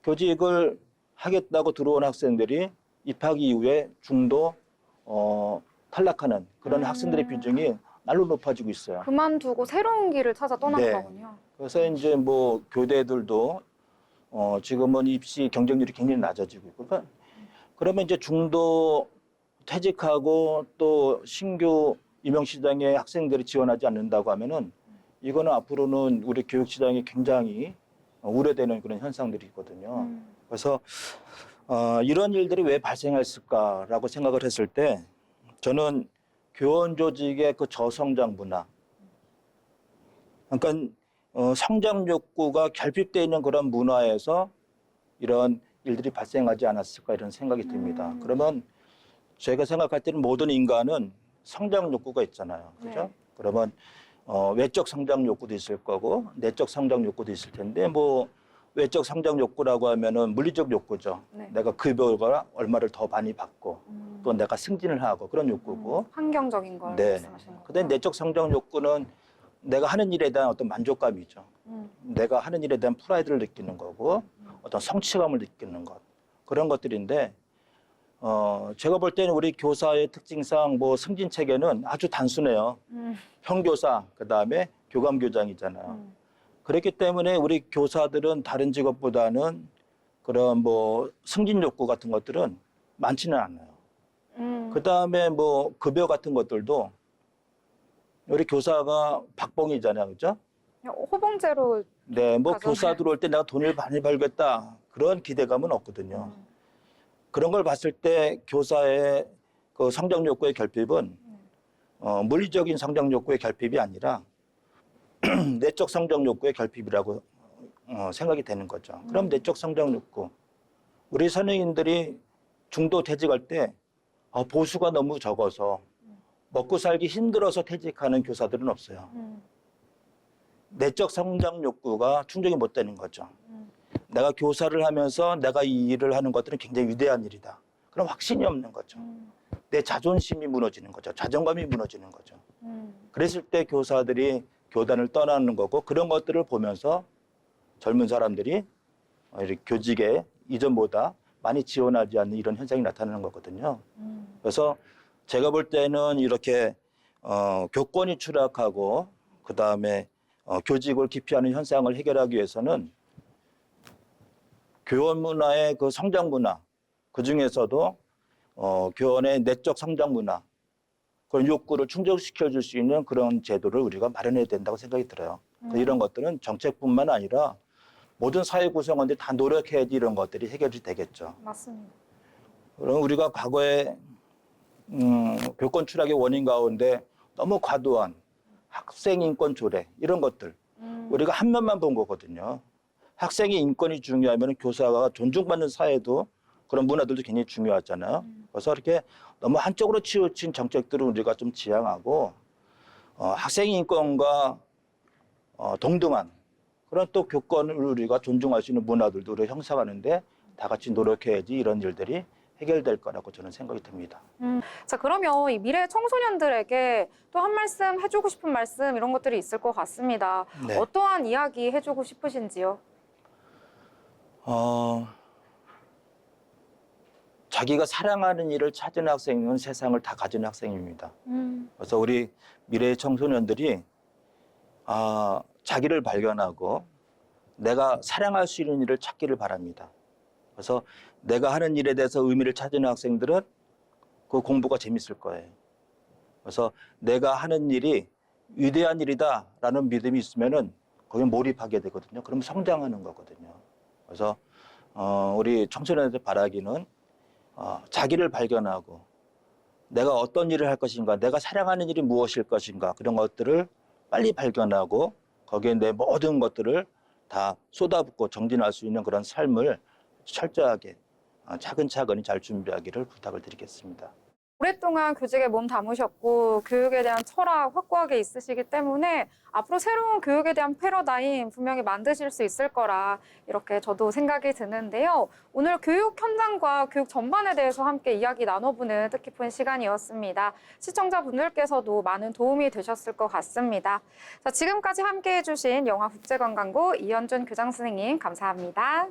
교직을 하겠다고 들어온 학생들이 입학 이후에 중도 탈락하는 그런 학생들의 비중이 날로 높아지고 있어요. 그만두고 새로운 길을 찾아 떠난 네. 거군요. 그래서 이제 뭐 교대들도 지금은 입시 경쟁률이 굉장히 낮아지고 있고, 그러면 이제 중도 퇴직하고 또 신규 임용 시장에 학생들이 지원하지 않는다고 하면은 이거는 앞으로는 우리 교육 시장이 굉장히 우려되는 그런 현상들이 있거든요. 그래서 이런 일들이 왜 발생했을까라고 생각을 했을 때 저는 교원 조직의 그 저성장 문화, 그러니까 성장 욕구가 결핍되어 있는 그런 문화에서 이런 일들이 발생하지 않았을까 이런 생각이 듭니다. 그러면 제가 생각할 때는 모든 인간은 성장 욕구가 있잖아요. 그죠? 네. 그러면 외적 성장 욕구도 있을 거고 내적 성장 욕구도 있을 텐데 뭐 외적 성장 욕구라고 하면은 물리적 욕구죠. 네. 내가 급여가 얼마를 더 많이 받고 또 내가 승진을 하고 그런 욕구고. 환경적인 걸 네. 말씀하시는 거죠. 근데 내적 성장 욕구는 내가 하는 일에 대한 어떤 만족감이죠. 내가 하는 일에 대한 프라이드를 느끼는 거고 어떤 성취감을 느끼는 것, 그런 것들인데 제가 볼 때는 우리 교사의 특징상 뭐 승진 체계는 아주 단순해요. 평교사, 그다음에 교감교장이잖아요. 그렇기 때문에 우리 교사들은 다른 직업보다는 그런 뭐 승진 욕구 같은 것들은 많지는 않아요. 그다음에 뭐 급여 같은 것들도 우리 교사가 박봉이잖아요. 그죠? 호봉제로 네, 뭐 가정에. 교사 들어올 때 내가 돈을 많이 벌겠다 그런 기대감은 없거든요. 그런 걸 봤을 때 교사의 그 성장 욕구의 결핍은 물리적인 성장 욕구의 결핍이 아니라 내적 성장 욕구의 결핍이라고 생각이 되는 거죠. 그럼 내적 성장 욕구, 우리 선생님들이 중도 퇴직할 때 보수가 너무 적어서 먹고 살기 힘들어서 퇴직하는 교사들은 없어요. 내적 성장 욕구가 충족이 못 되는 거죠. 내가 교사를 하면서 내가 이 일을 하는 것들은 굉장히 위대한 일이다. 그럼 확신이 없는 거죠. 내 자존심이 무너지는 거죠. 자존감이 무너지는 거죠. 그랬을 때 교사들이 교단을 떠나는 거고, 그런 것들을 보면서 젊은 사람들이 이렇게 교직에 이전보다 많이 지원하지 않는 이런 현상이 나타나는 거거든요. 그래서 제가 볼 때는 이렇게 교권이 추락하고 그다음에 교직을 기피하는 현상을 해결하기 위해서는 교원 문화의 그 성장 문화, 그 중에서도 교원의 내적 성장 문화, 그런 욕구를 충족시켜 줄 수 있는 그런 제도를 우리가 마련해야 된다고 생각이 들어요. 이런 것들은 정책뿐만 아니라 모든 사회 구성원들이 다 노력해야지 이런 것들이 해결이 되겠죠. 맞습니다. 그럼 우리가 과거에 교권 추락의 원인 가운데 너무 과도한 학생 인권 조례 이런 것들 우리가 한 면만 본 거거든요. 학생의 인권이 중요하면 교사가 존중받는 사회도 그런 문화들도 굉장히 중요하잖아요. 그래서 이렇게 너무 한쪽으로 치우친 정책들을 우리가 좀 지향하고 학생 인권과 동등한 그런 또 교권을 우리가 존중할 수 있는 문화들도 우리가 형성하는데 다 같이 노력해야지 이런 일들이 해결될 거라고 저는 생각이 듭니다. 자, 그러면 이 미래 청소년들에게 또 한 말씀 해주고 싶은 말씀 이런 것들이 있을 것 같습니다. 네. 어떠한 이야기 해주고 싶으신지요? 자기가 사랑하는 일을 찾은 학생은 세상을 다 가진 학생입니다. 그래서 우리 미래의 청소년들이 자기를 발견하고 내가 사랑할 수 있는 일을 찾기를 바랍니다. 그래서 내가 하는 일에 대해서 의미를 찾는 학생들은 그 공부가 재밌을 거예요. 그래서 내가 하는 일이 위대한 일이다라는 믿음이 있으면은 거기에 몰입하게 되거든요. 그럼 성장하는 거거든요. 그래서 우리 청소년들 바라기는 자기를 발견하고 내가 어떤 일을 할 것인가, 내가 사랑하는 일이 무엇일 것인가 그런 것들을 빨리 발견하고 거기에 내 모든 것들을 다 쏟아붓고 정진할 수 있는 그런 삶을 철저하게 차근차근히 잘 준비하기를 부탁을 드리겠습니다. 오랫동안 교직에 몸 담으셨고 교육에 대한 철학 확고하게 있으시기 때문에 앞으로 새로운 교육에 대한 패러다임 분명히 만드실 수 있을 거라 이렇게 저도 생각이 드는데요. 오늘 교육 현장과 교육 전반에 대해서 함께 이야기 나눠보는 뜻깊은 시간이었습니다. 시청자분들께서도 많은 도움이 되셨을 것 같습니다. 자, 지금까지 함께해 주신 영화국제관광고 이현준 교장 선생님 감사합니다.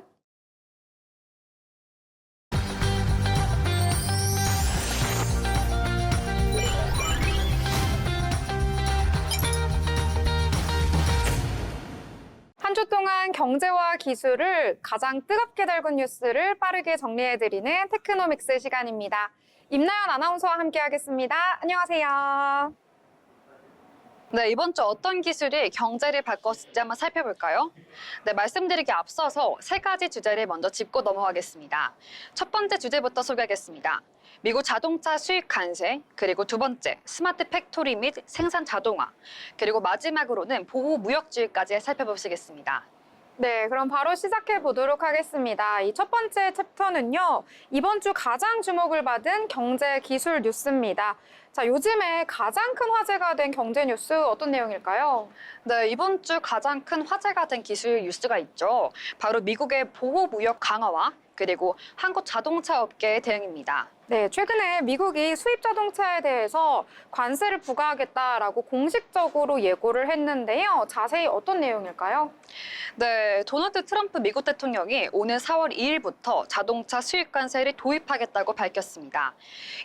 한 주 동안 경제와 기술을 가장 뜨겁게 달군 뉴스를 빠르게 정리해드리는 테크노믹스 시간입니다. 임나연 아나운서와 함께하겠습니다. 안녕하세요. 네, 이번 주 어떤 기술이 경제를 바꿨을지 한번 살펴볼까요? 네, 말씀드리기 앞서서 세 가지 주제를 먼저 짚고 넘어가겠습니다. 첫 번째 주제부터 소개하겠습니다. 미국 자동차 수입 관세, 그리고 두 번째 스마트 팩토리 및 생산 자동화, 그리고 마지막으로는 보호 무역주의까지 살펴보시겠습니다. 네, 그럼 바로 시작해 보도록 하겠습니다. 이 첫 번째 챕터는요, 이번 주 가장 주목을 받은 경제 기술 뉴스입니다. 자, 요즘에 가장 큰 화제가 된 경제 뉴스 어떤 내용일까요? 네, 이번 주 가장 큰 화제가 된 기술 뉴스가 있죠. 바로 미국의 보호 무역 강화와 그리고 한국 자동차 업계의 대응입니다. 네, 최근에 미국이 수입 자동차에 대해서 관세를 부과하겠다라고 공식적으로 예고를 했는데요. 자세히 어떤 내용일까요? 네, 도널드 트럼프 미국 대통령이 오는 4월 2일부터 자동차 수입 관세를 도입하겠다고 밝혔습니다.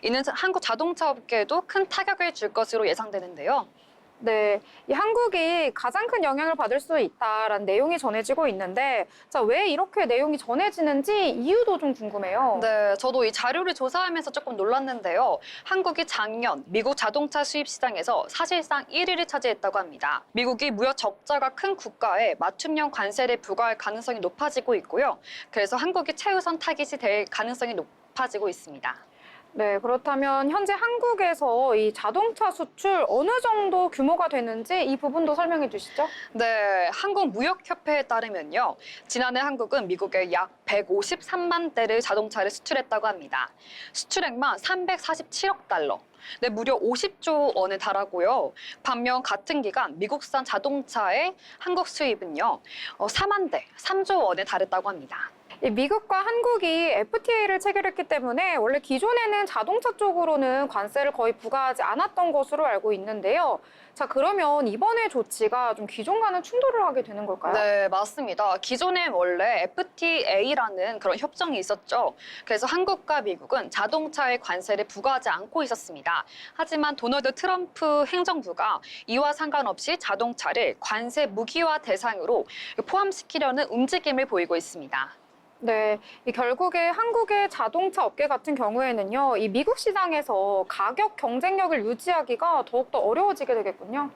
이는 한국 자동차 업계에도 큰 타격을 줄 것으로 예상되는데요. 네, 이 한국이 가장 큰 영향을 받을 수 있다라는 내용이 전해지고 있는데, 자, 왜 이렇게 내용이 전해지는지 이유도 좀 궁금해요. 네, 저도 이 자료를 조사하면서 조금 놀랐는데요. 한국이 작년 미국 자동차 수입 시장에서 사실상 1위를 차지했다고 합니다. 미국이 무역 적자가 큰 국가에 맞춤형 관세를 부과할 가능성이 높아지고 있고요. 그래서 한국이 최우선 타깃이 될 가능성이 높아지고 있습니다. 네, 그렇다면 현재 한국에서 이 자동차 수출 어느 정도 규모가 되는지 이 부분도 설명해 주시죠. 네, 한국무역협회에 따르면요. 지난해 한국은 미국에 약 153만 대를 자동차를 수출했다고 합니다. 수출액만 347억 달러. 네, 무려 50조 원에 달하고요. 반면 같은 기간 미국산 자동차의 한국 수입은요. 4만 대, 3조 원에 달했다고 합니다. 이 미국과 한국이 FTA를 체결했기 때문에 원래 기존에는 자동차 쪽으로는 관세를 거의 부과하지 않았던 것으로 알고 있는데요. 자, 그러면 이번의 조치가 좀 기존과는 충돌을 하게 되는 걸까요? 네, 맞습니다. 기존에 원래 FTA라는 그런 협정이 있었죠. 그래서 한국과 미국은 자동차에 관세를 부과하지 않고 있었습니다. 하지만 도널드 트럼프 행정부가 이와 상관없이 자동차를 관세 무기화 대상으로 포함시키려는 움직임을 보이고 있습니다. 네, 이 결국에 한국의 자동차 업계 같은 경우에는요, 이 미국 시장에서 가격 경쟁력을 유지하기가 더욱더 어려워지게 되겠군요.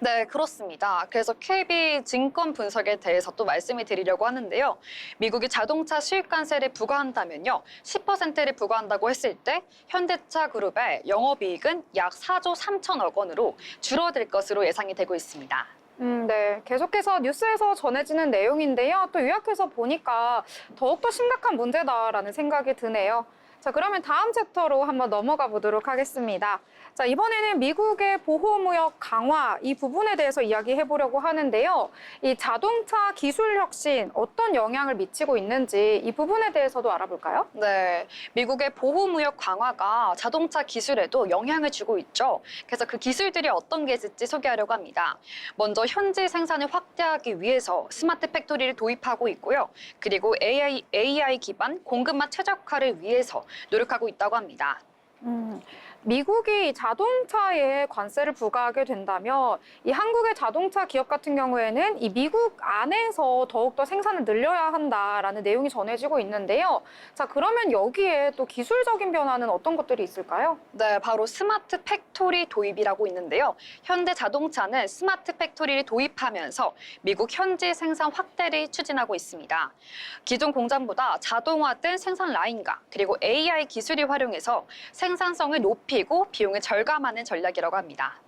네, 그렇습니다. 그래서 KB 증권 분석에 대해서 또 말씀을 드리려고 하는데요. 미국이 자동차 수입 관세를 부과한다면요. 10%를 부과한다고 했을 때 현대차 그룹의 영업이익은 약 4조 3천억 원으로 줄어들 것으로 예상이 되고 있습니다. 네. 계속해서 뉴스에서 전해지는 내용인데요. 또 요약해서 보니까 더욱더 심각한 문제다라는 생각이 드네요. 자, 그러면 다음 챕터로 한번 넘어가 보도록 하겠습니다. 자, 이번에는 미국의 보호무역 강화 이 부분에 대해서 이야기해 보려고 하는데요. 이 자동차 기술 혁신 어떤 영향을 미치고 있는지 이 부분에 대해서도 알아볼까요? 네, 미국의 보호무역 강화가 자동차 기술에도 영향을 주고 있죠. 그래서 그 기술들이 어떤 게 있을지 소개하려고 합니다. 먼저 현지 생산을 확대하기 위해서 스마트 팩토리를 도입하고 있고요. 그리고 AI 기반 공급망 최적화를 위해서 노력하고 있다고 합니다. 미국이 이 자동차에 관세를 부과하게 된다면 이 한국의 자동차 기업 같은 경우에는 이 미국 안에서 더욱더 생산을 늘려야 한다라는 내용이 전해지고 있는데요. 자, 그러면 여기에 또 기술적인 변화는 어떤 것들이 있을까요? 네, 바로 스마트 팩토리 도입이라고 있는데요. 현대 자동차는 스마트 팩토리를 도입하면서 미국 현지 생산 확대를 추진하고 있습니다. 기존 공장보다 자동화된 생산 라인과 그리고 AI 기술을 활용해서 생산성을 높이고 비용을 절감하는 전략이라고 합니다.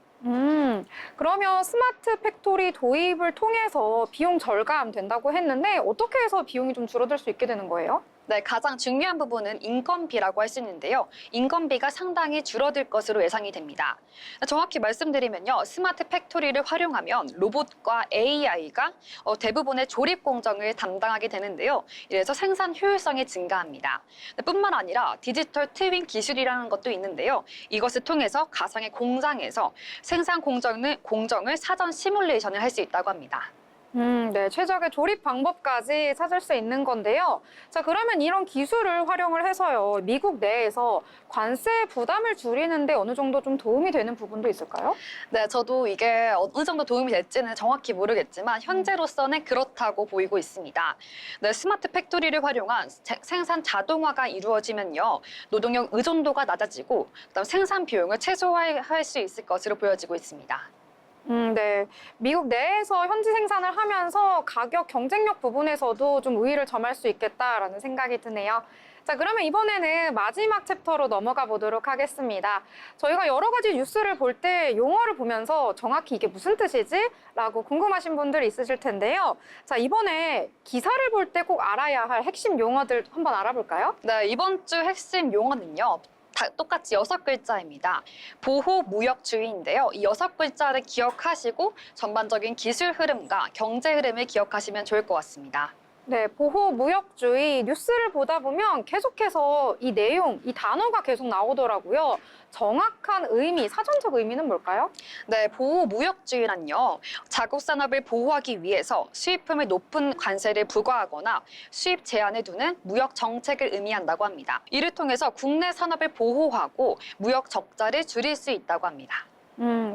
그러면 스마트 팩토리 도입을 통해서 비용 절감 된다고 했는데 어떻게 해서 비용이 좀 줄어들 수 있게 되는 거예요? 네, 가장 중요한 부분은 인건비라고 할 수 있는데요. 인건비가 상당히 줄어들 것으로 예상이 됩니다. 정확히 말씀드리면요. 스마트 팩토리를 활용하면 로봇과 AI가 대부분의 조립 공정을 담당하게 되는데요. 이래서 생산 효율성이 증가합니다. 뿐만 아니라 디지털 트윈 기술이라는 것도 있는데요. 이것을 통해서 가상의 공장에서 생산 공정을 사전 시뮬레이션을 할 수 있다고 합니다. 네, 최적의 조립 방법까지 찾을 수 있는 건데요. 자, 그러면 이런 기술을 활용을 해서요, 미국 내에서 관세 부담을 줄이는데 어느 정도 좀 도움이 되는 부분도 있을까요? 네, 저도 이게 어느 정도 도움이 될지는 정확히 모르겠지만 현재로서는 그렇다고 보이고 있습니다. 네, 스마트 팩토리를 활용한 생산 자동화가 이루어지면요, 노동력 의존도가 낮아지고 그다음 생산 비용을 최소화할 수 있을 것으로 보여지고 있습니다. 네. 미국 내에서 현지 생산을 하면서 가격 경쟁력 부분에서도 좀 우위를 점할 수 있겠다라는 생각이 드네요. 자, 그러면 이번에는 마지막 챕터로 넘어가 보도록 하겠습니다. 저희가 여러 가지 뉴스를 볼 때 용어를 보면서 정확히 이게 무슨 뜻이지? 라고 궁금하신 분들이 있으실 텐데요. 자, 이번에 기사를 볼 때 꼭 알아야 할 핵심 용어들 한번 알아볼까요? 네, 이번 주 핵심 용어는요. 똑같이 6글자입니다. 보호무역주의인데요. 이 6글자를 기억하시고 전반적인 기술 흐름과 경제 흐름을 기억하시면 좋을 것 같습니다. 네, 보호무역주의 뉴스를 보다 보면 계속해서 이 내용, 이 단어가 계속 나오더라고요. 정확한 의미, 사전적 의미는 뭘까요? 네, 보호무역주의란요. 자국 산업을 보호하기 위해서 수입품을 높은 관세를 부과하거나 수입 제한을 두는 무역 정책을 의미한다고 합니다. 이를 통해서 국내 산업을 보호하고 무역 적자를 줄일 수 있다고 합니다.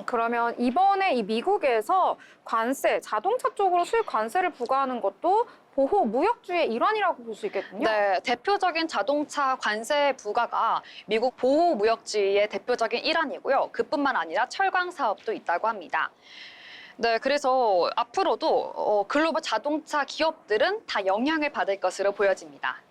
그러면 이번에 이 미국에서 관세, 자동차 쪽으로 수입 관세를 부과하는 것도 보호 무역주의의 일환이라고 볼 수 있겠군요. 네, 대표적인 자동차 관세 부과가 미국 보호 무역주의의 대표적인 일환이고요. 그뿐만 아니라 철강 사업도 있다고 합니다. 네, 그래서 앞으로도 글로벌 자동차 기업들은 다 영향을 받을 것으로 보여집니다.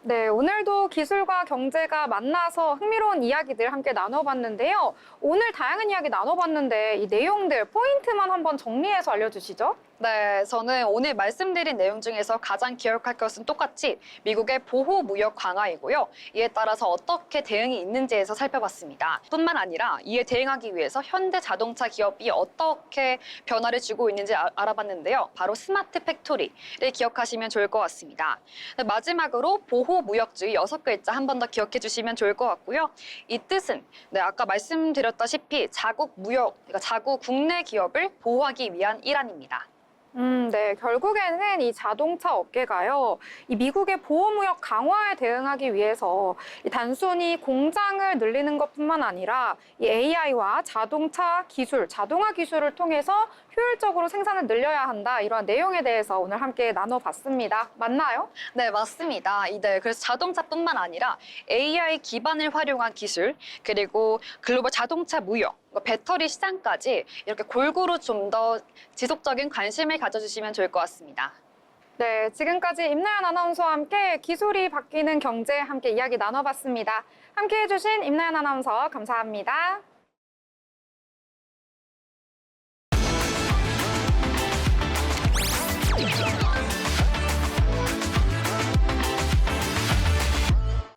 네, 오늘도 기술과 경제가 만나서 흥미로운 이야기들 함께 나눠봤는데요. 오늘 다양한 이야기 나눠봤는데 이 내용들, 포인트만 한번 정리해서 알려주시죠. 네, 저는 오늘 말씀드린 내용 중에서 가장 기억할 것은 똑같이 미국의 보호 무역 강화이고요. 이에 따라서 어떻게 대응이 있는지에서 살펴봤습니다. 뿐만 아니라 이에 대응하기 위해서 현대 자동차 기업이 어떻게 변화를 주고 있는지 알아봤는데요. 바로 스마트 팩토리를 기억하시면 좋을 것 같습니다. 네, 마지막으로 보호 무역주의 6글자 한 번 더 기억해 주시면 좋을 것 같고요. 이 뜻은 아까 말씀드렸다시피 자국 무역, 그러니까 자국 국내 기업을 보호하기 위한 일환입니다. 네, 결국에는 이 자동차 업계가요, 이 미국의 보호무역 강화에 대응하기 위해서 이 단순히 공장을 늘리는 것뿐만 아니라 이 AI와 자동차 기술, 자동화 기술을 통해서 효율적으로 생산을 늘려야 한다. 이러한 내용에 대해서 오늘 함께 나눠봤습니다. 맞나요? 네, 맞습니다. 그래서 자동차뿐만 아니라 AI 기반을 활용한 기술, 그리고 글로벌 자동차 무역, 배터리 시장까지 이렇게 골고루 좀 더 지속적인 관심을 가져주시면 좋을 것 같습니다. 네, 지금까지 임나연 아나운서와 함께 기술이 바뀌는 경제 함께 이야기 나눠봤습니다. 함께 해주신 임나연 아나운서 감사합니다.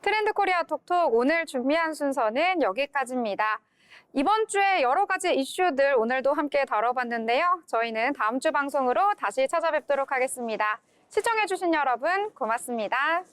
트렌드 코리아 톡톡 오늘 준비한 순서는 여기까지입니다. 이번 주에 여러 가지 이슈들 오늘도 함께 다뤄봤는데요. 저희는 다음 주 방송으로 다시 찾아뵙도록 하겠습니다. 시청해주신 여러분 고맙습니다.